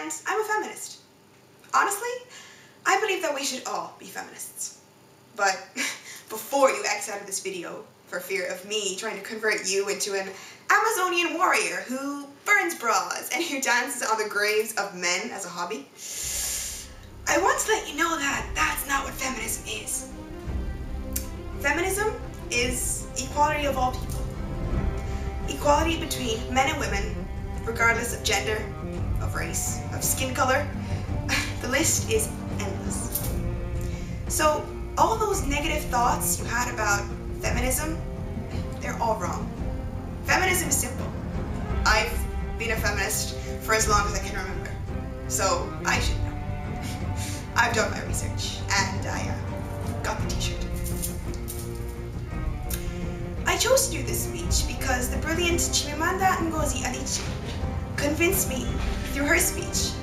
and I'm a feminist. Honestly, I believe that we should all be feminists. But before you X out of this video for fear of me trying to convert you into an Amazonian warrior who burns bras and who dances on the graves of men as a hobby, I want to let you know that that's not what feminism is. Feminism is equality of all people. Equality between men and women, regardless of gender, of race, of skin color. The list is endless. So all those negative thoughts you had about feminism, they're all wrong. Feminism is simple. I've been a feminist for as long as I can remember, so I should know. I've done my research, and I got the t-shirt. I chose to do this speech because the brilliant Chimamanda Ngozi Adichie convinced me through her speech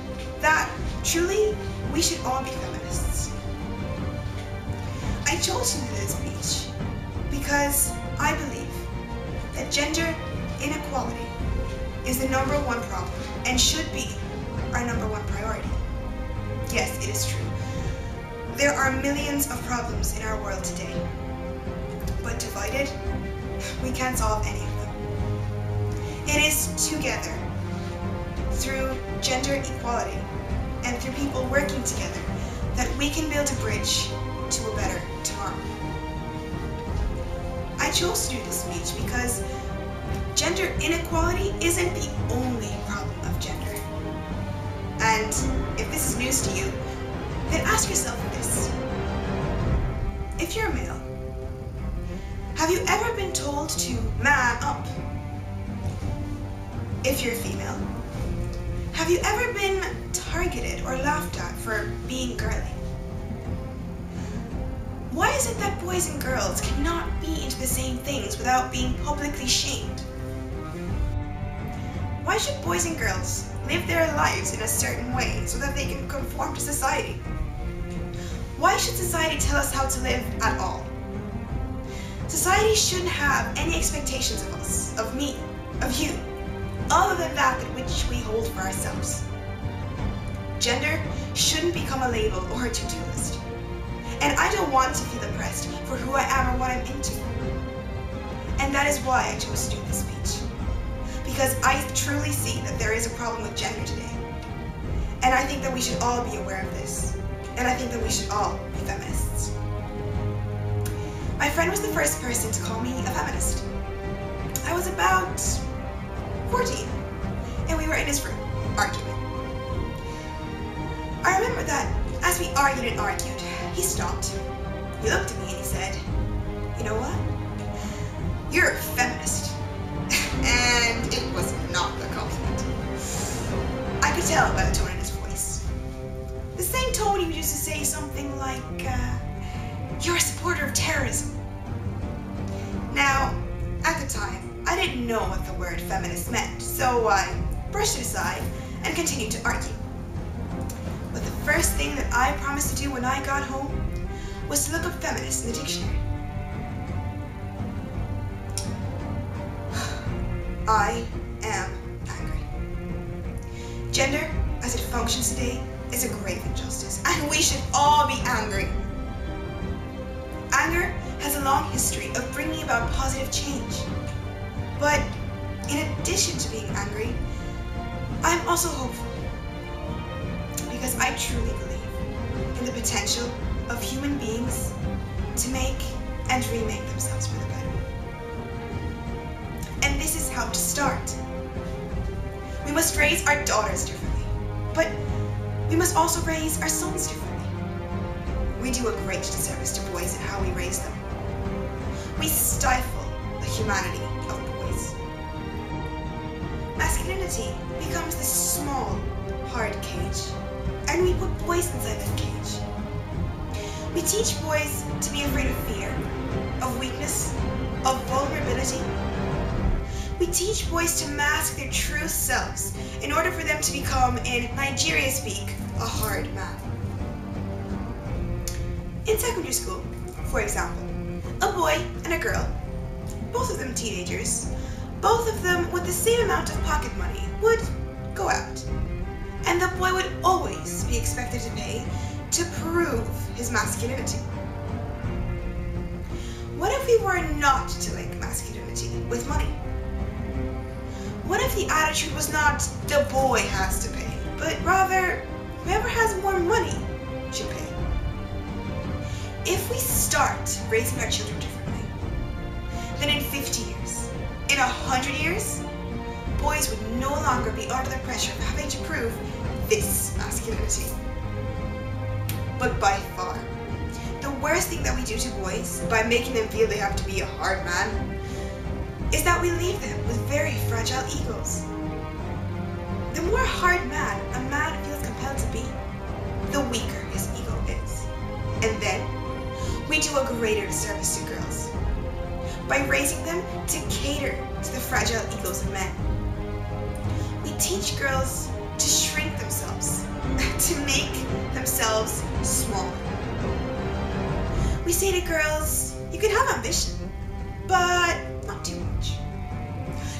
that truly we should all be feminists. I chose to do this speech because I believe that gender inequality is the #1 problem and should be our #1 priority. Yes, it is true. There are millions of problems in our world today, but divided, we can't solve any of them. It is together, through gender equality and through people working together, that we can build a bridge to a better tomorrow. I chose to do this speech because gender inequality isn't the only problem of gender. And if this is news to you, then ask yourself this. If you're a male, have you ever been told to man up? If you're a female, have you ever been targeted or laughed at for being girly? Why is it that boys and girls cannot be into the same things without being publicly shamed? Why should boys and girls live their lives in a certain way so that they can conform to society? Why should society tell us how to live at all? Society shouldn't have any expectations of us, of me, of you, other than that which we hold for ourselves. Gender shouldn't become a label or a to-do list. And I don't want to feel oppressed for who I am or what I'm into. And that is why I chose to do this speech. Because I truly see that there is a problem with gender today. And I think that we should all be aware of this. And I think that we should all be feminists. My friend was the first person to call me a feminist. I was about 14, and we were in his room, arguing. I remember that as we argued and argued, he stopped. He looked at me and he said, "You know what? You're a feminist." And it was not a compliment. I could tell by the tone in his voice. The same tone he would use to say something like, "You're a supporter of terrorism." Now, at the time, I didn't know what the word feminist meant, so I brushed it aside and continued to argue. But the first thing that I promised to do when I got home was to look up feminist in the dictionary. I am angry. Gender, as it functions today, is a grave injustice, and we should all be angry. Anger has a long history of bringing about positive change. But in addition to being angry, I'm also hopeful. Because I truly believe in the potential of human beings to make and remake themselves for the better. And this is how to start. We must raise our daughters differently, but we must also raise our sons differently. We do a great disservice to boys in how we raise them. We stifle the humanity of boys. Masculinity becomes this small, hard cage, and we put boys inside that cage. We teach boys to be afraid of fear, of weakness, of vulnerability. We teach boys to mask their true selves in order for them to become, in Nigeria speak, a hard man. In secondary school, for example, a boy and a girl, both of them teenagers, both of them with the same amount of pocket money, would go out. and the boy would always be expected to pay to prove his masculinity. What if we were not to link masculinity with money? What if the attitude was not the boy has to pay, but rather whoever has more money should pay? If we start raising our children differently, then in 50 years, in 100 years, boys would no longer be under the pressure of having to prove this masculinity. But by far, the worst thing that we do to boys, by making them feel they have to be a hard man, is that we leave them with very fragile egos. The more hard man a man feels compelled to be, the weaker his ego is. And then, we do a greater disservice to girls by raising them to cater to the fragile egos of men. We teach girls to shrink themselves, to make themselves smaller. We say to girls, you can have ambition, but not too much.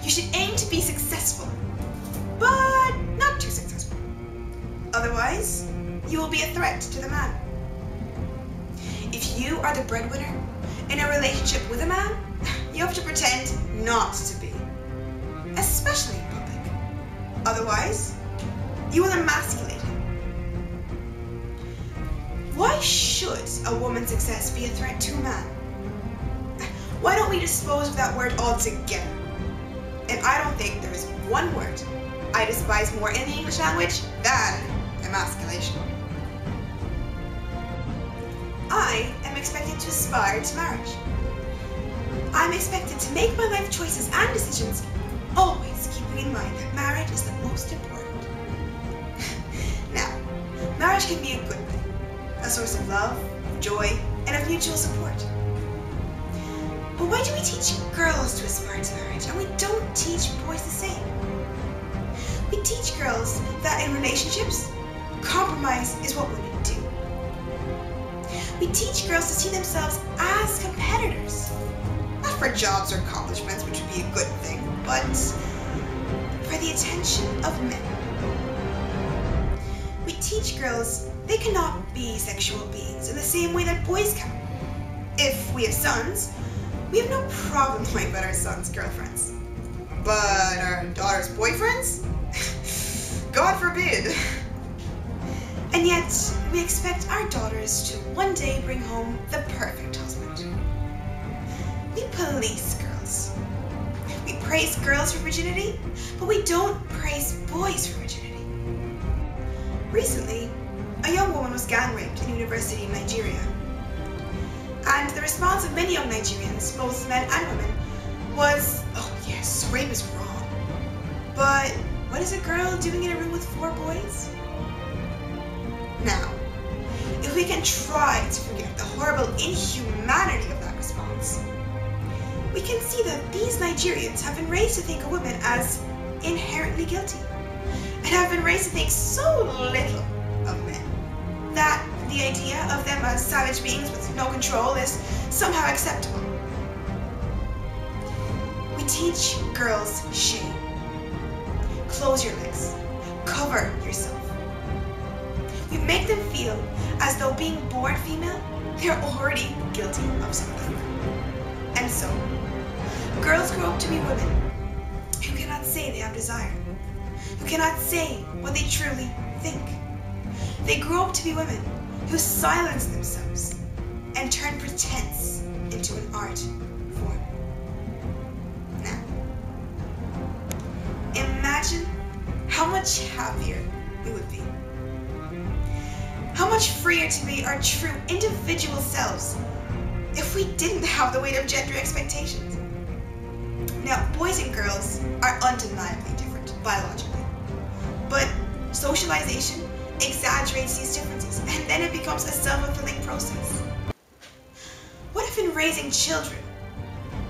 You should aim to be successful, but not too successful. Otherwise, you will be a threat to the man. If you are the breadwinner in a relationship with a man, you have to pretend not to be, especially in public. Otherwise, you will emasculate him. Why should a woman's success be a threat to a man? Why don't we dispose of that word altogether? And I don't think there is one word I despise more in the English language than emasculation. I am expected to aspire to marriage. I'm expected to make my life choices and decisions, always keeping in mind that marriage is the most important. Now, marriage can be a good thing, a source of love, joy, and of mutual support. But why do we teach girls to aspire to marriage and we don't teach boys the same? We teach girls that in relationships, compromise is what women do. We teach girls to see themselves as competitors, not for jobs or accomplishments, which would be a good thing, but for the attention of men. We teach girls they cannot be sexual beings in the same way that boys can. If we have sons, we have no problem knowing about our sons' girlfriends. But our daughters' boyfriends? God forbid. And yet, we expect our daughters to one day bring home the perfect husband. We police girls. We praise girls for virginity, but we don't praise boys for virginity. Recently, a young woman was gang raped in a university in Nigeria. And the response of many young Nigerians, both men and women, was, oh yes, rape is wrong. But what is a girl doing in a room with 4 boys? Now, if we can try to forget the horrible inhumanity of that response, we can see that these Nigerians have been raised to think of women as inherently guilty, and have been raised to think so little of men that the idea of them as savage beings with no control is somehow acceptable. We teach girls shame. Close your legs. Cover yourself. We make them feel as though being born female, they're already guilty of something. And so, girls grow up to be women who cannot say they have desire, who cannot say what they truly think. They grow up to be women who silence themselves and turn pretense into an art form. Now, imagine how much happier we would be. How much freer to be our true individual selves if we didn't have the weight of gender expectations. Now, boys and girls are undeniably different biologically, but socialization exaggerates these differences, and then it becomes a self-fulfilling process. What if in raising children,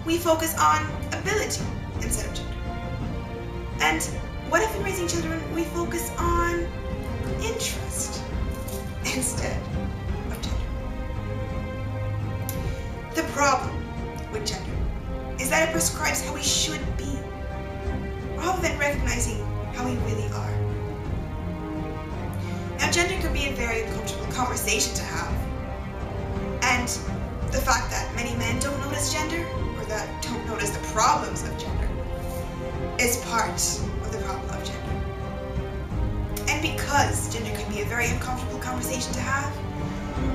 we focus on ability instead of gender? And what if in raising children, we focus on interest instead of gender? The problem with gender is that it prescribes how we should be, rather than recognizing how we really are. Now, gender can be a very uncomfortable conversation to have. And the fact that many men don't notice gender, or that don't notice the problems of gender, is part of the problem of gender. And because gender can be a very uncomfortable conversation to have,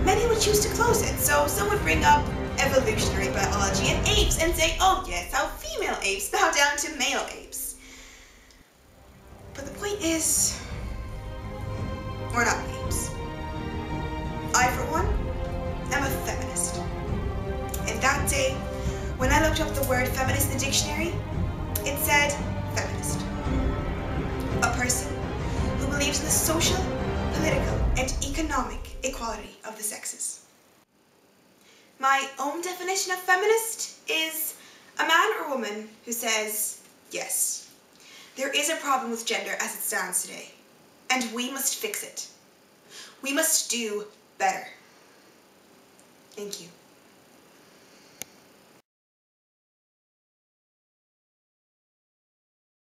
many would choose to close it. So some would bring up evolutionary biology and apes and say, oh yes, how female apes bow down to male apes. But the point is, we're not apes. I, for one, am a feminist. And that day, when I looked up the word feminist in the dictionary, it said feminist. A person who believes in the social, political, and economic equality of the sexes. My own definition of feminist is a man or woman who says, yes, there is a problem with gender as it stands today, and we must fix it. We must do better. Thank you.